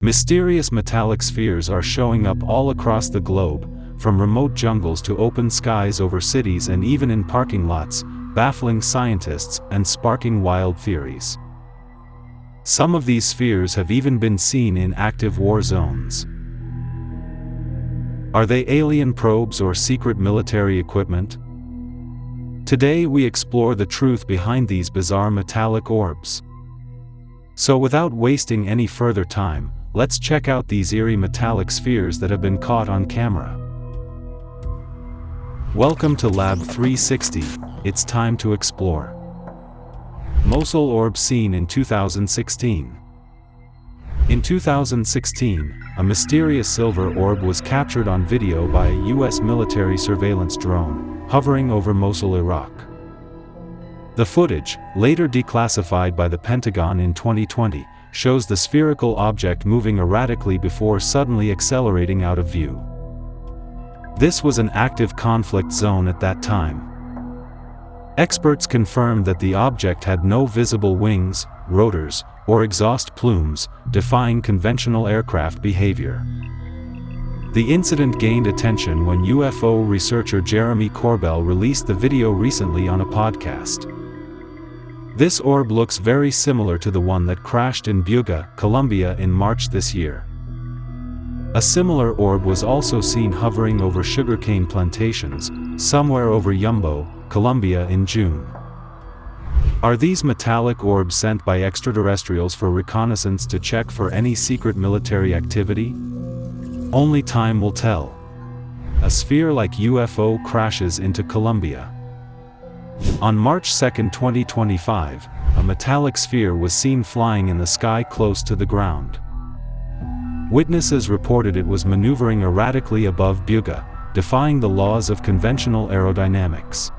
Mysterious metallic spheres are showing up all across the globe, from remote jungles to open skies over cities and even in parking lots, baffling scientists and sparking wild theories. Some of these spheres have even been seen in active war zones. Are they alien probes or secret military equipment? Today we explore the truth behind these bizarre metallic orbs. So without wasting any further time, let's check out these eerie metallic spheres that have been caught on camera. Welcome to Lab 360, it's time to explore. Mosul Orb seen in 2016. In 2016, a mysterious silver orb was captured on video by a US military surveillance drone, hovering over Mosul, Iraq. The footage, later declassified by the Pentagon in 2020, shows the spherical object moving erratically before suddenly accelerating out of view. This was an active conflict zone at that time. Experts confirmed that the object had no visible wings, rotors, or exhaust plumes, defying conventional aircraft behavior. The incident gained attention when UFO researcher Jeremy Corbell released the video recently on a podcast. This orb looks very similar to the one that crashed in Puerto, Colombia in March this year. A similar orb was also seen hovering over sugarcane plantations, somewhere over Yumbo, Colombia in June. Are these metallic orbs sent by extraterrestrials for reconnaissance to check for any secret military activity? Only time will tell. A sphere-like UFO crashes into Colombia. On March 2, 2025, a metallic sphere was seen flying in the sky close to the ground. Witnesses reported it was maneuvering erratically above Puerto, defying the laws of conventional aerodynamics.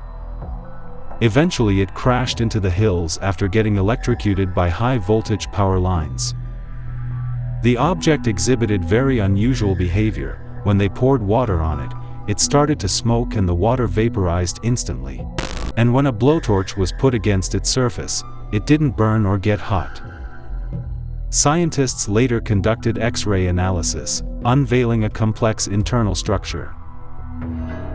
Eventually it crashed into the hills after getting electrocuted by high-voltage power lines. The object exhibited very unusual behavior. When they poured water on it, it started to smoke and the water vaporized instantly. And when a blowtorch was put against its surface, it didn't burn or get hot. Scientists later conducted X-ray analysis, unveiling a complex internal structure.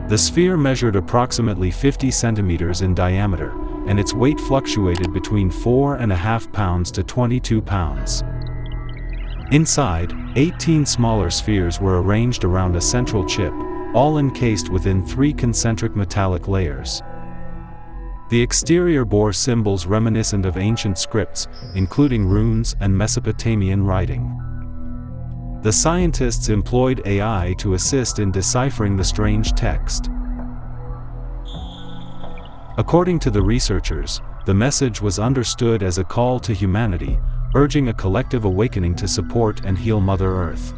The sphere measured approximately 50 centimeters in diameter, and its weight fluctuated between 4.5 pounds to 22 pounds. Inside, 18 smaller spheres were arranged around a central chip, all encased within 3 concentric metallic layers. The exterior bore symbols reminiscent of ancient scripts, including runes and Mesopotamian writing. The scientists employed AI to assist in deciphering the strange text. According to the researchers, the message was understood as a call to humanity, urging a collective awakening to support and heal Mother Earth.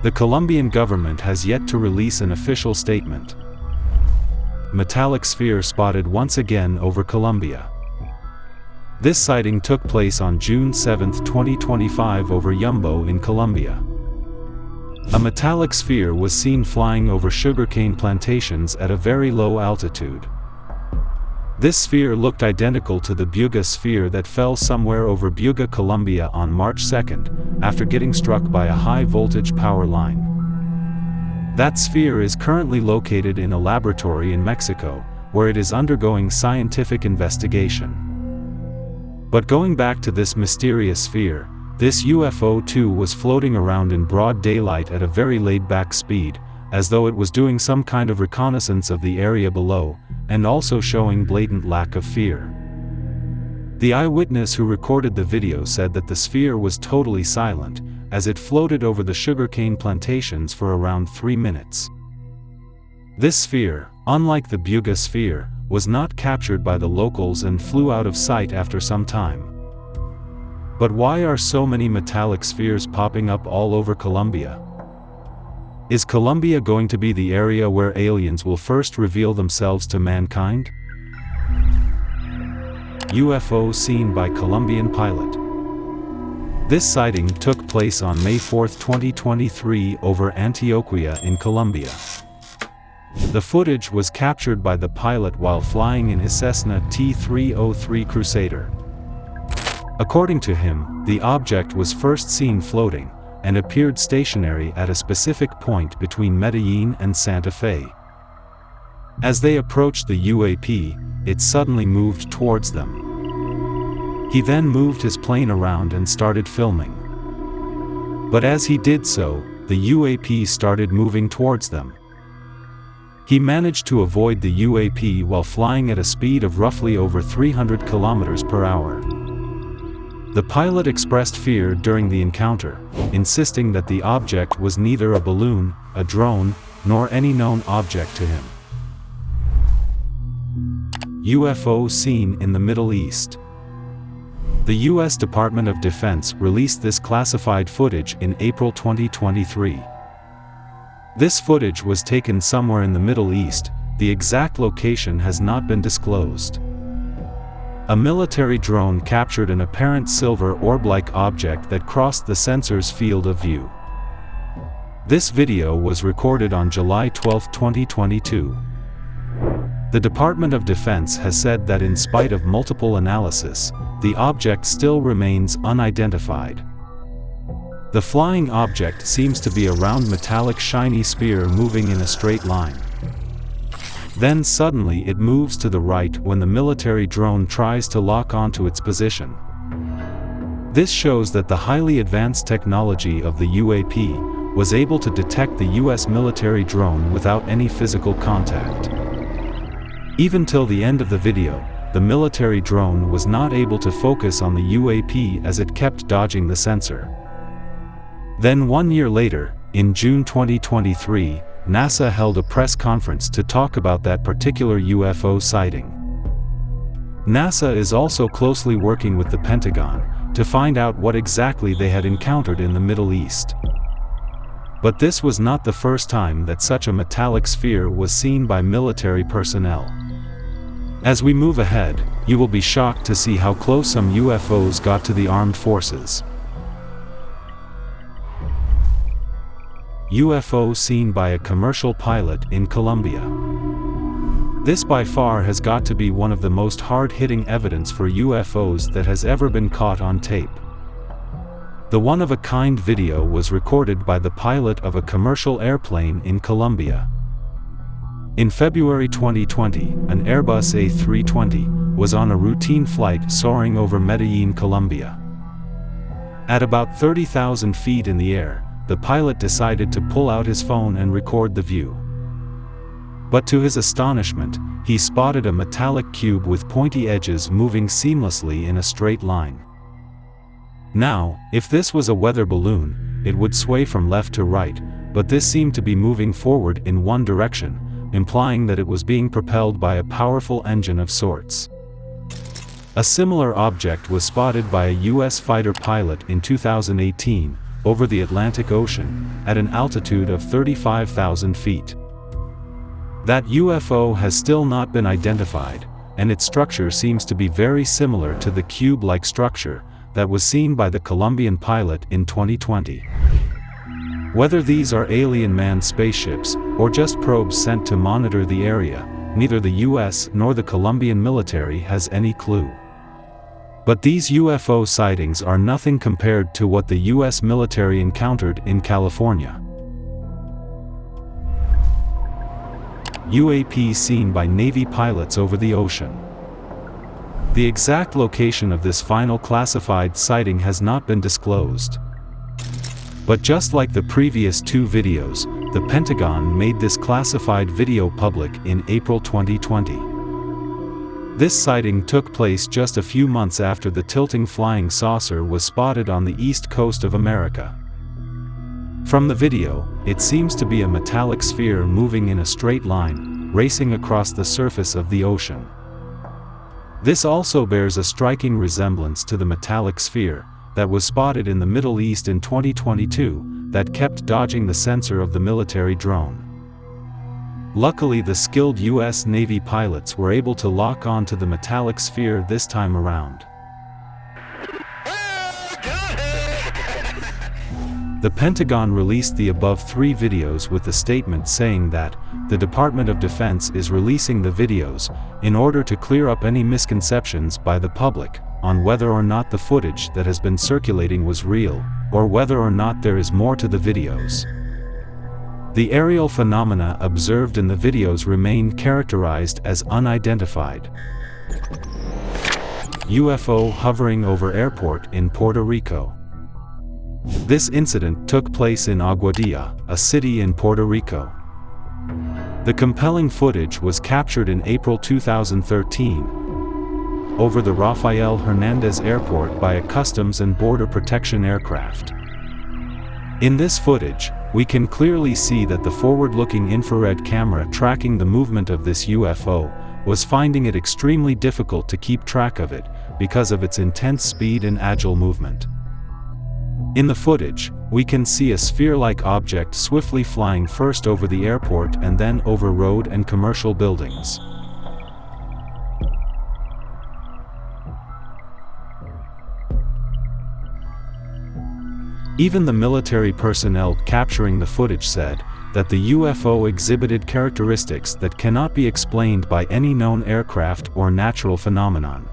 The Colombian government has yet to release an official statement. Metallic sphere spotted once again over Colombia. This sighting took place on June 7, 2025 over Yumbo in Colombia. A metallic sphere was seen flying over sugarcane plantations at a very low altitude. This sphere looked identical to the Puerto sphere that fell somewhere over Puerto, Colombia on March 2, after getting struck by a high-voltage power line. That sphere is currently located in a laboratory in Mexico, where it is undergoing scientific investigation. But going back to this mysterious sphere, this UFO too was floating around in broad daylight at a very laid-back speed, as though it was doing some kind of reconnaissance of the area below, and also showing blatant lack of fear. The eyewitness who recorded the video said that the sphere was totally silent, as it floated over the sugarcane plantations for around 3 minutes. This sphere, unlike the Puerto sphere, was not captured by the locals and flew out of sight after some time. But why are so many metallic spheres popping up all over Colombia? Is Colombia going to be the area where aliens will first reveal themselves to mankind? UFO seen by Colombian pilot. This sighting took place on May 4, 2023 over Antioquia in Colombia. The footage was captured by the pilot while flying in his Cessna T-303 Crusader. According to him, the object was first seen floating, and appeared stationary at a specific point between Medellin and Santa Fe. As they approached the UAP, it suddenly moved towards them. He then moved his plane around and started filming. But as he did so, the UAP started moving towards them. He managed to avoid the UAP while flying at a speed of roughly over 300 kilometers per hour. The pilot expressed fear during the encounter, insisting that the object was neither a balloon, a drone, nor any known object to him. UFO seen in the Middle East. The U.S. Department of Defense released this classified footage in April 2023. This footage was taken somewhere in the Middle East. The exact location has not been disclosed. A military drone captured an apparent silver orb-like object that crossed the sensor's field of view. This video was recorded on July 12, 2022. The Department of Defense has said that in spite of multiple analysis, the object still remains unidentified. The flying object seems to be a round metallic shiny sphere moving in a straight line. Then suddenly it moves to the right when the military drone tries to lock onto its position. This shows that the highly advanced technology of the UAP was able to detect the US military drone without any physical contact. Even till the end of the video, the military drone was not able to focus on the UAP as it kept dodging the sensor. Then 1 year later, in June 2023, NASA held a press conference to talk about that particular UFO sighting. NASA is also closely working with the Pentagon to find out what exactly they had encountered in the Middle East. But this was not the first time that such a metallic sphere was seen by military personnel. As we move ahead, you will be shocked to see how close some UFOs got to the armed forces. UFO seen by a commercial pilot in Colombia. This by far has got to be one of the most hard-hitting evidence for UFOs that has ever been caught on tape. The one-of-a-kind video was recorded by the pilot of a commercial airplane in Colombia. In February 2020, an Airbus A320 was on a routine flight soaring over Medellin, Colombia. At about 30,000 feet in the air, the pilot decided to pull out his phone and record the view. But to his astonishment, he spotted a metallic cube with pointy edges moving seamlessly in a straight line. Now, if this was a weather balloon, it would sway from left to right, but this seemed to be moving forward in one direction, implying that it was being propelled by a powerful engine of sorts. A similar object was spotted by a U.S. fighter pilot in 2018, over the Atlantic Ocean, at an altitude of 35,000 feet. That UFO has still not been identified, and its structure seems to be very similar to the cube-like structure that was seen by the Colombian pilot in 2020. Whether these are alien manned spaceships, or just probes sent to monitor the area, neither the US nor the Colombian military has any clue. But these UFO sightings are nothing compared to what the US military encountered in California. UAP seen by Navy pilots over the ocean. The exact location of this final classified sighting has not been disclosed. But just like the previous two videos, the Pentagon made this classified video public in April 2020. This sighting took place just a few months after the tilting flying saucer was spotted on the east coast of America. From the video, it seems to be a metallic sphere moving in a straight line, racing across the surface of the ocean. This also bears a striking resemblance to the metallic sphere that was spotted in the Middle East in 2022, that kept dodging the sensor of the military drone. Luckily, the skilled US Navy pilots were able to lock on to the metallic sphere this time around. The Pentagon released the above three videos with a statement saying that the Department of Defense is releasing the videos in order to clear up any misconceptions by the public on whether or not the footage that has been circulating was real, or whether or not there is more to the videos. The aerial phenomena observed in the videos remain characterized as unidentified. UFO hovering over airport in Puerto Rico. This incident took place in Aguadilla, a city in Puerto Rico. The compelling footage was captured in April 2013 over the Rafael Hernandez Airport by a Customs and Border Protection aircraft. In this footage, we can clearly see that the forward-looking infrared camera tracking the movement of this UFO was finding it extremely difficult to keep track of it because of its intense speed and agile movement. In the footage, we can see a sphere-like object swiftly flying first over the airport and then over road and commercial buildings. Even the military personnel capturing the footage said that the UFO exhibited characteristics that cannot be explained by any known aircraft or natural phenomenon.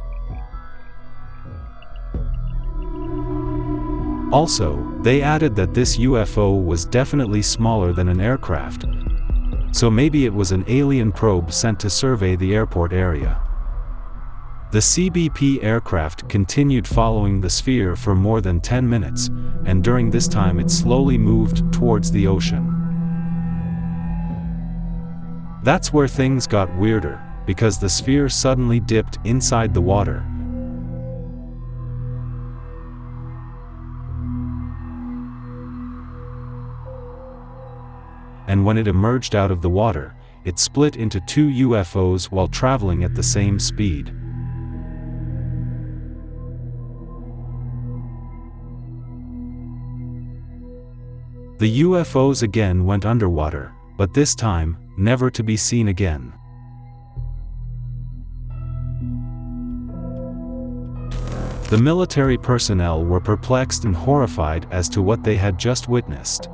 Also, they added that this UFO was definitely smaller than an aircraft, so maybe it was an alien probe sent to survey the airport area. The CBP aircraft continued following the sphere for more than 10 minutes, and during this time it slowly moved towards the ocean. That's where things got weirder, because the sphere suddenly dipped inside the water. And when it emerged out of the water, it split into two UFOs while traveling at the same speed. The UFOs again went underwater, but this time, never to be seen again. The military personnel were perplexed and horrified as to what they had just witnessed.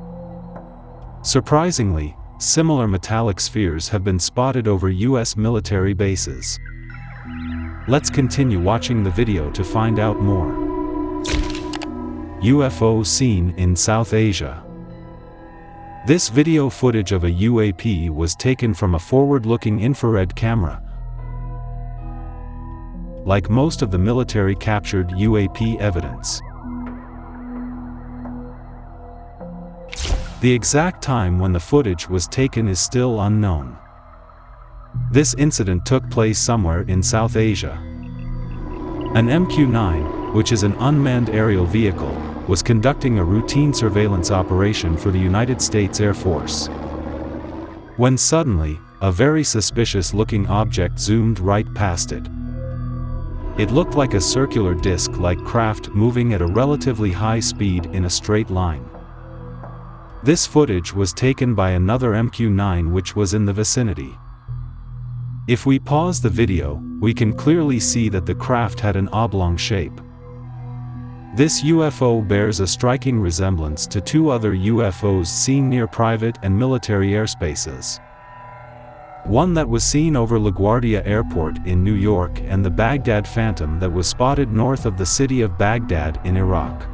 Surprisingly, similar metallic spheres have been spotted over U.S. military bases. Let's continue watching the video to find out more. UFO seen in South Asia. This video footage of a UAP was taken from a forward-looking infrared camera. Like most of the military-captured UAP evidence. The exact time when the footage was taken is still unknown. This incident took place somewhere in South Asia. An MQ-9, which is an unmanned aerial vehicle, was conducting a routine surveillance operation for the United States Air Force. When suddenly, a very suspicious-looking object zoomed right past it. It looked like a circular disc-like craft moving at a relatively high speed in a straight line. This footage was taken by another MQ-9 which was in the vicinity. If we pause the video, we can clearly see that the craft had an oblong shape. This UFO bears a striking resemblance to two other UFOs seen near private and military airspaces. One that was seen over LaGuardia Airport in New York and the Baghdad Phantom that was spotted north of the city of Baghdad in Iraq.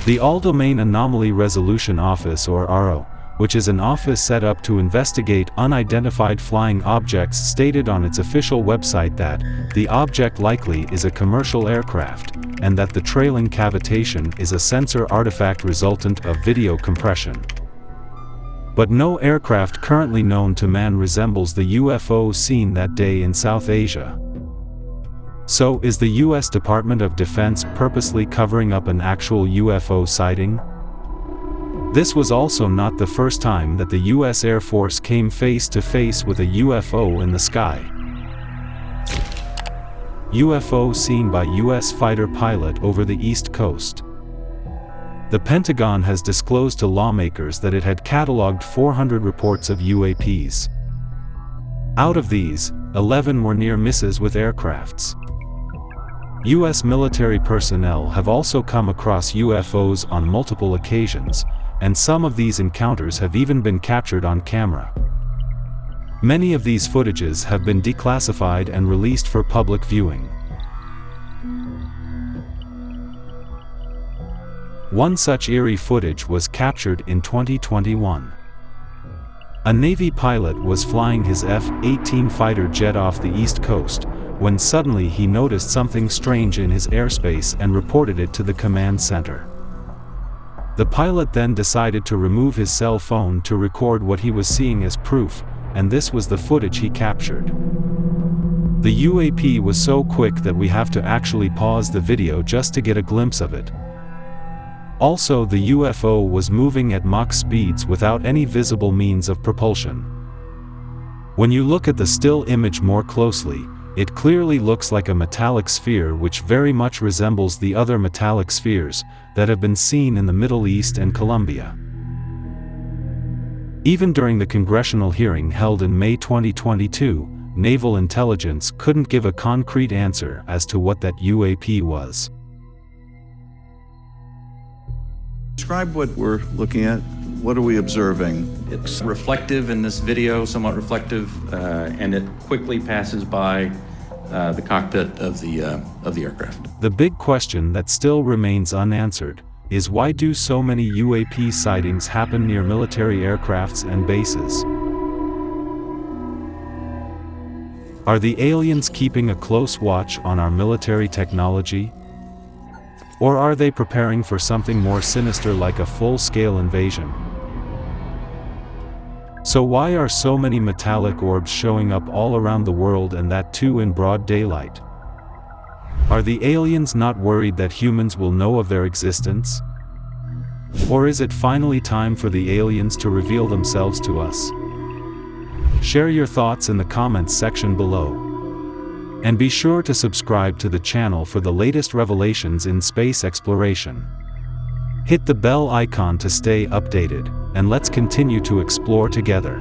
The All-Domain Anomaly Resolution Office or ARO, which is an office set up to investigate unidentified flying objects, stated on its official website that the object likely is a commercial aircraft, and that the trailing cavitation is a sensor artifact resultant of video compression. But no aircraft currently known to man resembles the UFO seen that day in South Asia. So, is the U.S. Department of Defense purposely covering up an actual UFO sighting? This was also not the first time that the U.S. Air Force came face to face with a UFO in the sky. UFO seen by U.S. fighter pilot over the East Coast. The Pentagon has disclosed to lawmakers that it had cataloged 400 reports of UAPs. Out of these, 11 were near misses with aircrafts. U.S. military personnel have also come across UFOs on multiple occasions, and some of these encounters have even been captured on camera. Many of these footages have been declassified and released for public viewing. One such eerie footage was captured in 2021. A Navy pilot was flying his F-18 fighter jet off the East Coast, when suddenly he noticed something strange in his airspace and reported it to the command center. The pilot then decided to remove his cell phone to record what he was seeing as proof, and this was the footage he captured. The UAP was so quick that we have to actually pause the video just to get a glimpse of it. Also, the UFO was moving at Mach speeds without any visible means of propulsion. When you look at the still image more closely, it clearly looks like a metallic sphere which very much resembles the other metallic spheres that have been seen in the Middle East and Colombia. Even during the congressional hearing held in May 2022, Naval Intelligence couldn't give a concrete answer as to what that UAP was. Describe what we're looking at. What are we observing? It's reflective in this video, somewhat reflective, and it quickly passes by the cockpit of the aircraft. The big question that still remains unanswered is why do so many UAP sightings happen near military aircrafts and bases? Are the aliens keeping a close watch on our military technology? Or are they preparing for something more sinister like a full-scale invasion? So why are so many metallic orbs showing up all around the world, and that too in broad daylight? Are the aliens not worried that humans will know of their existence? Or is it finally time for the aliens to reveal themselves to us? Share your thoughts in the comments section below. And be sure to subscribe to the channel for the latest revelations in space exploration. Hit the bell icon to stay updated, and let's continue to explore together.